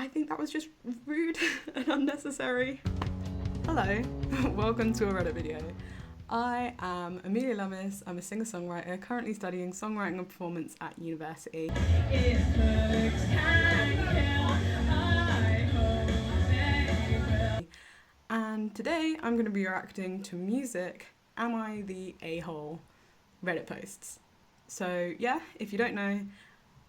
I think that was just rude and unnecessary. Hello, welcome to a Reddit video. I am Amelia Lummis. I'm a singer-songwriter currently studying songwriting and performance at university. And today I'm going to be reacting to music, Am I the A-hole Reddit posts. So yeah, if you don't know,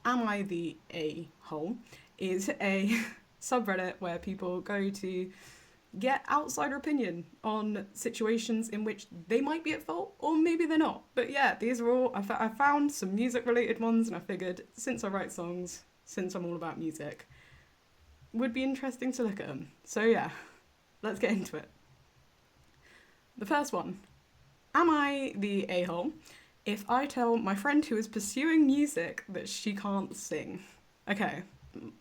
Am I the A-hole is a subreddit where people go to get outsider opinion on situations in which they might be at fault or maybe they're not. But yeah, these are all, I found some music related ones, and I figured since I write songs, since I'm all about music, would be interesting to look at them. So yeah, let's get into it. The first one, am I the a-hole if I tell my friend who is pursuing music that she can't sing? Okay,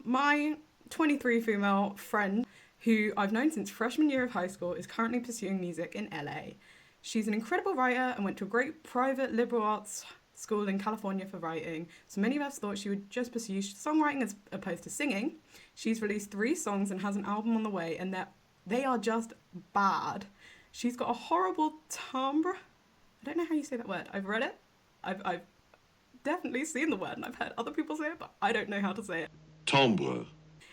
my 23 female friend who I've known since freshman year of high school is currently pursuing music in LA. She's an incredible writer and went to a great private liberal arts school in California for writing, so many of us thought she would just pursue songwriting as opposed to singing. She's released 3 songs and has an album on the way, and they are just bad. She's got a horrible timbre. I don't know how you say that word. I've read it. I've definitely seen the word and I've heard other people say it, but I don't know how to say it. Timbre.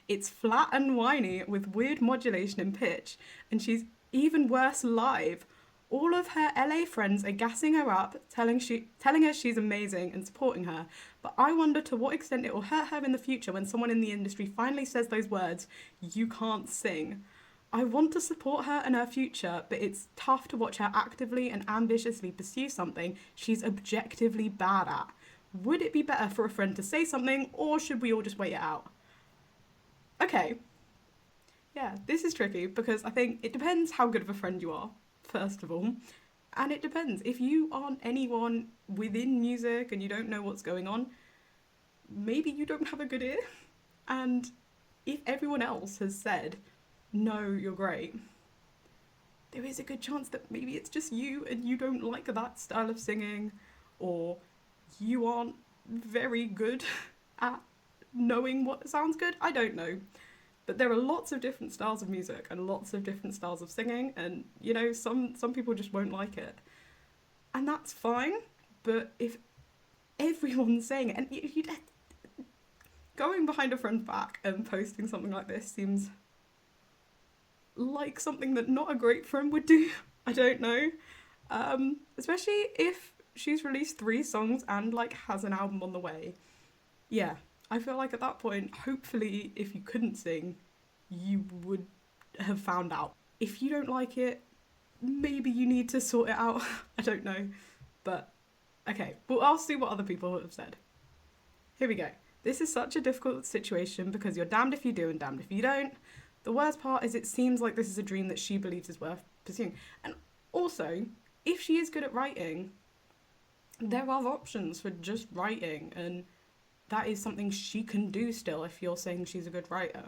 It's flat and whiny with weird modulation and pitch, and she's even worse live. All of her LA friends are gassing her up, telling her she's amazing and supporting her, but I wonder to what extent it will hurt her in the future when someone in the industry finally says those words, "You can't sing." I want to support her and her future, but it's tough to watch her actively and ambitiously pursue something she's objectively bad at. Would it be better for a friend to say something, or should we all just wait it out? Okay. Yeah, this is tricky because I think it depends how good of a friend you are, first of all. And it depends. If you aren't anyone within music and you don't know what's going on, maybe you don't have a good ear. And if everyone else has said, no, you're great, there is a good chance that maybe it's just you and you don't like that style of singing, or you aren't very good at knowing what sounds good. I don't know. But there are lots of different styles of music and lots of different styles of singing, and you know, some people just won't like it. And that's fine, but if everyone's saying it, and going behind a friend's back and posting something like this seems like something that not a great friend would do. I don't know. Especially if she's released 3 songs and like has an album on the way. Yeah, I feel like at that point, hopefully if you couldn't sing, you would have found out. If you don't like it, maybe you need to sort it out. I don't know. But okay, well, I'll see what other people have said. Here we go. This is such a difficult situation because you're damned if you do and damned if you don't. The worst part is it seems like this is a dream that she believes is worth pursuing. And also, if she is good at writing, there are options for just writing, and that is something she can do still if you're saying she's a good writer.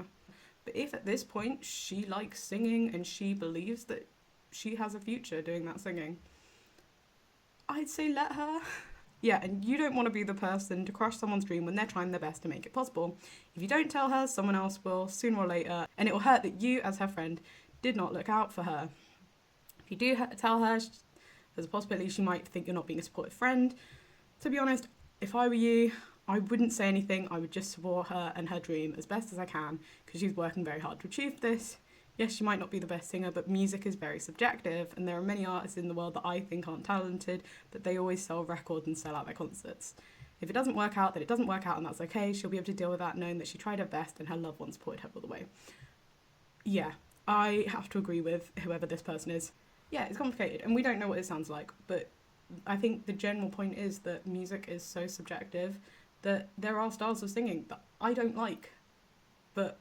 But if at this point she likes singing and she believes that she has a future doing that singing, I'd say let her. Yeah, and you don't want to be the person to crush someone's dream when they're trying their best to make it possible. If you don't tell her, someone else will sooner or later, and it will hurt that you, as her friend, did not look out for her. If you do tell her, there's a possibility she might think you're not being a supportive friend. To be honest, if I were you, I wouldn't say anything. I would just support her and her dream as best as I can, because she's working very hard to achieve this. Yes, she might not be the best singer, but music is very subjective, and there are many artists in the world that I think aren't talented, but they always sell records and sell out their concerts. If it doesn't work out, then it doesn't work out, and that's okay. She'll be able to deal with that, knowing that she tried her best and her loved ones supported her all the way. Yeah, I have to agree with whoever this person is. Yeah, it's complicated, and we don't know what it sounds like, but I think the general point is that music is so subjective that there are styles of singing that I don't like, but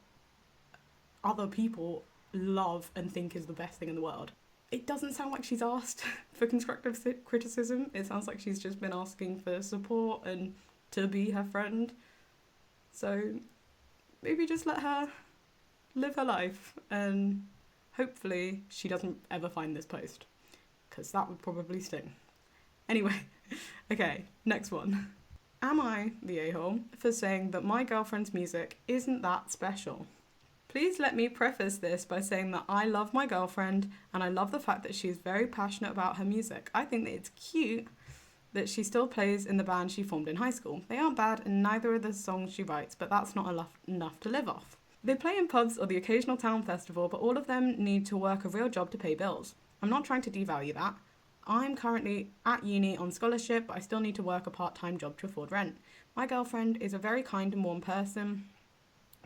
other people love and think is the best thing in the world. It doesn't sound like she's asked for constructive criticism. It sounds like she's just been asking for support and to be her friend. So maybe just let her live her life, and hopefully she doesn't ever find this post, because that would probably sting. Anyway, okay, next one. Am I the a-hole for saying that my girlfriend's music isn't that special? Please let me preface this by saying that I love my girlfriend and I love the fact that she is very passionate about her music. I think that it's cute that she still plays in the band she formed in high school. They aren't bad and neither are the songs she writes, but that's not enough to live off. They play in pubs or the occasional town festival, but all of them need to work a real job to pay bills. I'm not trying to devalue that. I'm currently at uni on scholarship, but I still need to work a part-time job to afford rent. My girlfriend is a very kind and warm person,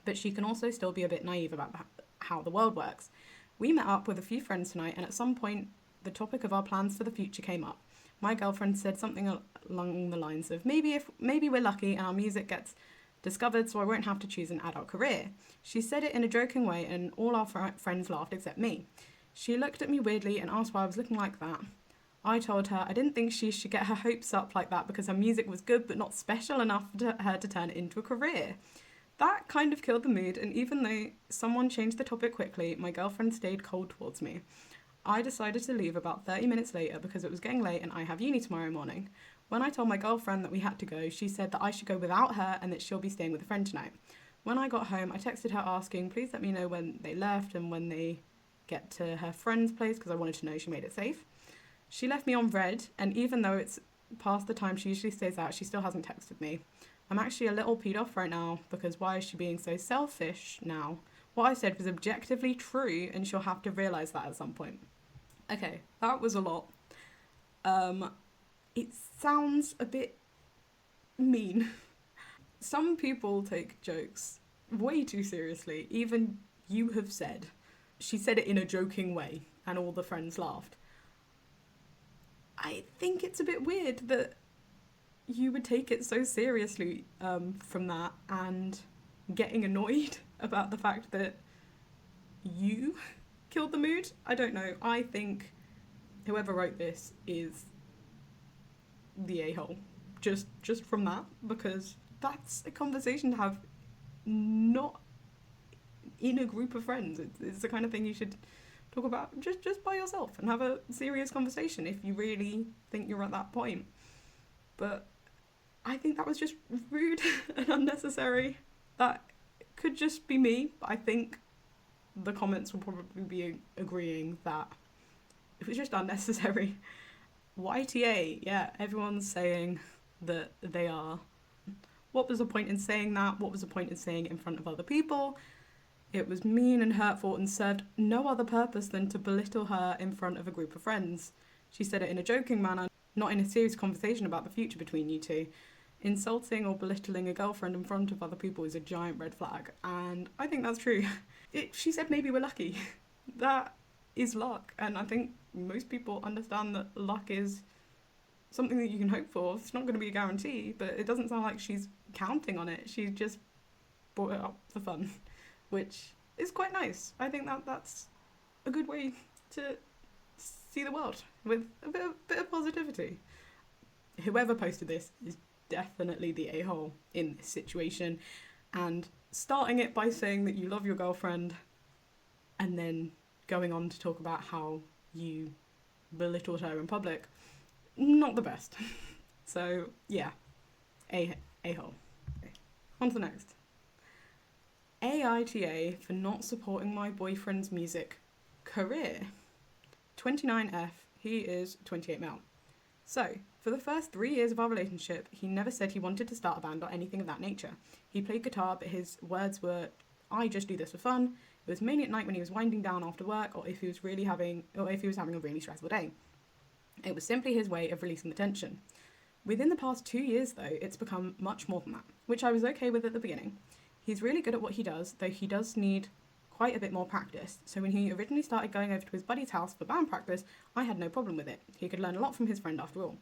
but she can also still be a bit naive about how the world works. We met up with a few friends tonight, and at some point, the topic of our plans for the future came up. My girlfriend said something along the lines of, maybe we're lucky and our music gets discovered so I won't have to choose an adult career. She said it in a joking way and all our friends laughed except me. She looked at me weirdly and asked why I was looking like that. I told her I didn't think she should get her hopes up like that because her music was good but not special enough for her to turn it into a career. That kind of killed the mood, and even though someone changed the topic quickly, my girlfriend stayed cold towards me. I decided to leave about 30 minutes later because it was getting late and I have uni tomorrow morning. When I told my girlfriend that we had to go, she said that I should go without her and that she'll be staying with a friend tonight. When I got home, I texted her asking, please let me know when they left and when they get to her friend's place because I wanted to know she made it safe. She left me on read, and even though it's past the time she usually stays out, she still hasn't texted me. I'm actually a little peed off right now because why is she being so selfish now? What I said was objectively true and she'll have to realise that at some point. Okay, that was a lot. It sounds a bit mean. Some people take jokes way too seriously. Even you have said. She said it in a joking way and all the friends laughed. I think it's a bit weird that you would take it so seriously from that and getting annoyed about the fact that you killed the mood. I don't know. I think whoever wrote this is the a-hole. Just from that, because that's a conversation to have not in a group of friends. It's the kind of thing you should talk about just by yourself and have a serious conversation if you really think you're at that point. But I think that was just rude and unnecessary. That could just be me, but I think the comments will probably be agreeing that it was just unnecessary. YTA, yeah, everyone's saying that they are. What was the point in saying that? What was the point in saying it in front of other people? It was mean and hurtful and served no other purpose than to belittle her in front of a group of friends. She said it in a joking manner, not in a serious conversation about the future between you two. Insulting or belittling a girlfriend in front of other people is a giant red flag, and I think that's true. She said maybe we're lucky. That is luck, and I think most people understand that luck is something that you can hope for. It's not going to be a guarantee, but it doesn't sound like she's counting on it. She just brought it up for fun, which is quite nice. I think that's a good way to see the world, with a bit of positivity. Whoever posted this is definitely the a-hole in this situation, and starting it by saying that you love your girlfriend and then going on to talk about how you belittled her in public, not the best. So yeah, a-hole. Okay. On to the next. AITA for not supporting my boyfriend's music career. 29F, he is 28 male. So, for the first 3 years of our relationship, he never said he wanted to start a band or anything of that nature. He played guitar, but his words were, I just do this for fun. It was mainly at night when he was winding down after work, or if he was having a really stressful day. It was simply his way of releasing the tension. Within the past 2 years, though, it's become much more than that, which I was okay with at the beginning. He's really good at what he does, though he does need quite a bit more practice. So when he originally started going over to his buddy's house for band practice, I had no problem with it. He could learn a lot from his friend after all.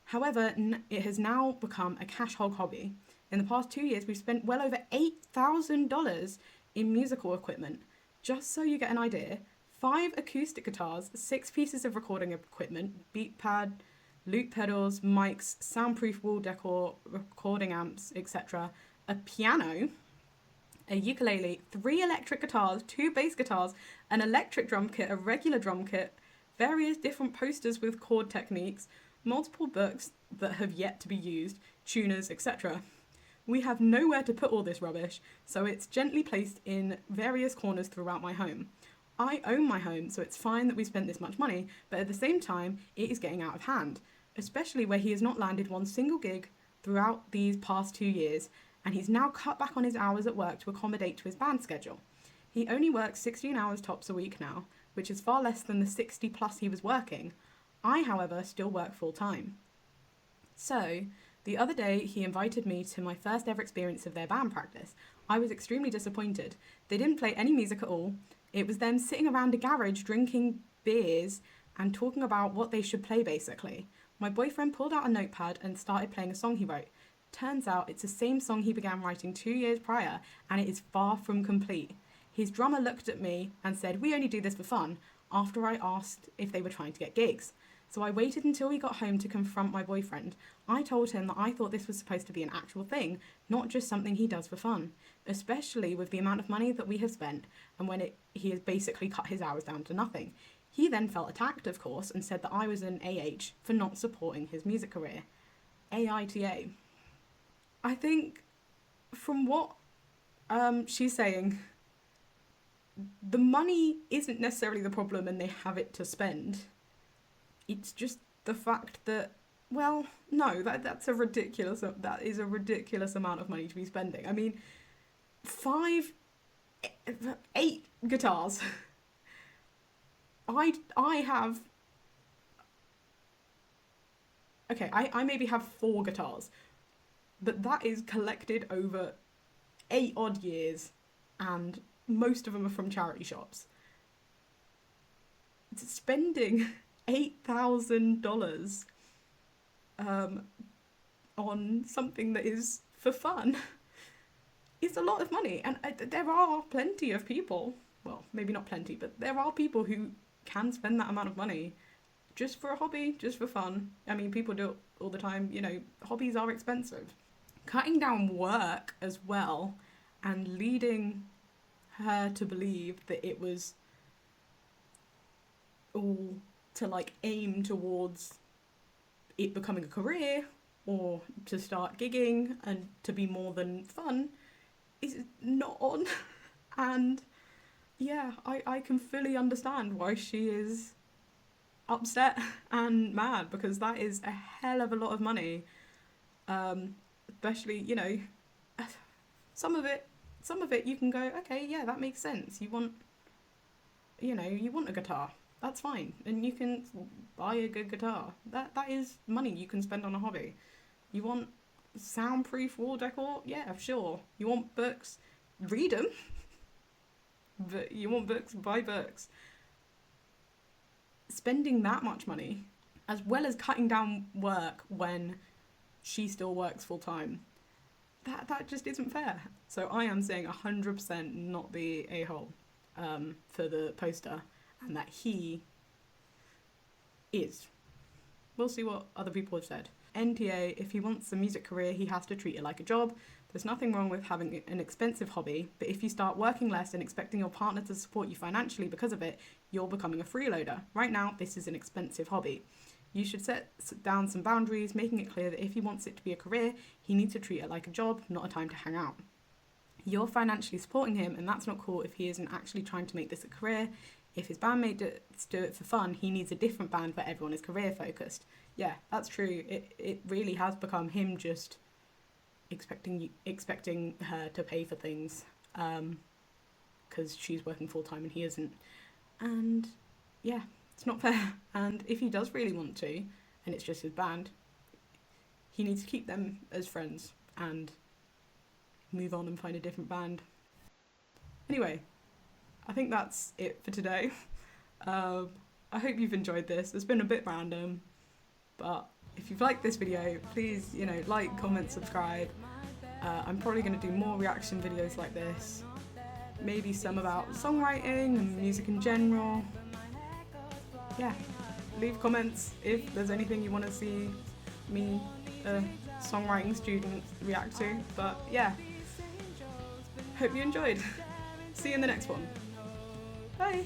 However, it has now become a cash hog hobby. In the past 2 years, we've spent well over $8,000 in musical equipment. Just so you get an idea, 5 acoustic guitars, 6 pieces of recording equipment, beat pad, loop pedals, mics, soundproof wall decor, recording amps, etc., a piano, a ukulele, 3 electric guitars, 2 bass guitars, an electric drum kit, a regular drum kit, various different posters with chord techniques, multiple books that have yet to be used, tuners, etc. We have nowhere to put all this rubbish, so it's gently placed in various corners throughout my home. I own my home, so it's fine that we spent this much money, but at the same time, it is getting out of hand, especially where he has not landed one single gig throughout these past 2 years, and he's now cut back on his hours at work to accommodate to his band schedule. He only works 16 hours tops a week now, which is far less than the 60 plus he was working. I, however, still work full time. So, the other day he invited me to my first ever experience of their band practice. I was extremely disappointed. They didn't play any music at all. It was them sitting around a garage drinking beers and talking about what they should play, basically. My boyfriend pulled out a notepad and started playing a song he wrote. Turns out it's the same song he began writing 2 years prior, and it is far from complete. His drummer looked at me and said, "We only do this for fun," after I asked if they were trying to get gigs. So I waited until we got home to confront my boyfriend. I told him that I thought this was supposed to be an actual thing, not just something he does for fun, especially with the amount of money that we have spent and when he has basically cut his hours down to nothing. He then felt attacked, of course, and said that I was an AH for not supporting his music career. AITA. I think from what she's saying, the money isn't necessarily the problem and they have it to spend. It's just the fact that, well, no, that is a ridiculous amount of money to be spending. I mean, 8 guitars. I have, okay, I maybe have 4 guitars, but that is collected over 8 odd years, and most of them are from charity shops. It's spending $8,000 on something that is for fun. It's a lot of money, and there are plenty of people, well, maybe not plenty, but there are people who can spend that amount of money just for a hobby, just for fun. I mean, people do it all the time, you know, hobbies are expensive. Cutting down work as well and leading her to believe that it was all to like aim towards it becoming a career or to start gigging and to be more than fun is not on. And yeah, I can fully understand why she is upset and mad, because that is a hell of a lot of money. Especially, you know, some of it you can go, okay, yeah, that makes sense. You want a guitar. That's fine. And you can buy a good guitar. That is money you can spend on a hobby. You want soundproof wall decor? Yeah, sure. You want books? Read them. But you want books? Buy books. Spending that much money, as well as cutting down work when she still works full time, that just isn't fair. So I am saying 100% not the a-hole for the poster, and that he is. We'll see what other people have said. NTA, if he wants a music career, he has to treat it like a job. There's nothing wrong with having an expensive hobby, but if you start working less and expecting your partner to support you financially because of it, you're becoming a freeloader. Right now, this is an expensive hobby. You should set down some boundaries, making it clear that if he wants it to be a career, he needs to treat it like a job, not a time to hang out. You're financially supporting him, and that's not cool if he isn't actually trying to make this a career. If his bandmates do it for fun, he needs a different band where everyone is career focused. Yeah, that's true. It really has become him just expecting her to pay for things because she's working full time and he isn't. And yeah, it's not fair. And if he does really want to, and it's just his band, he needs to keep them as friends and move on and find a different band. Anyway, I think that's it for today. I hope you've enjoyed this. It's been a bit random, but if you've liked this video, please, like, comment, subscribe. I'm probably going to do more reaction videos like this. Maybe some about songwriting and music in general. Yeah, leave comments if there's anything you want to see me, a songwriting student, react to. But yeah, hope you enjoyed. See you in the next one. Bye.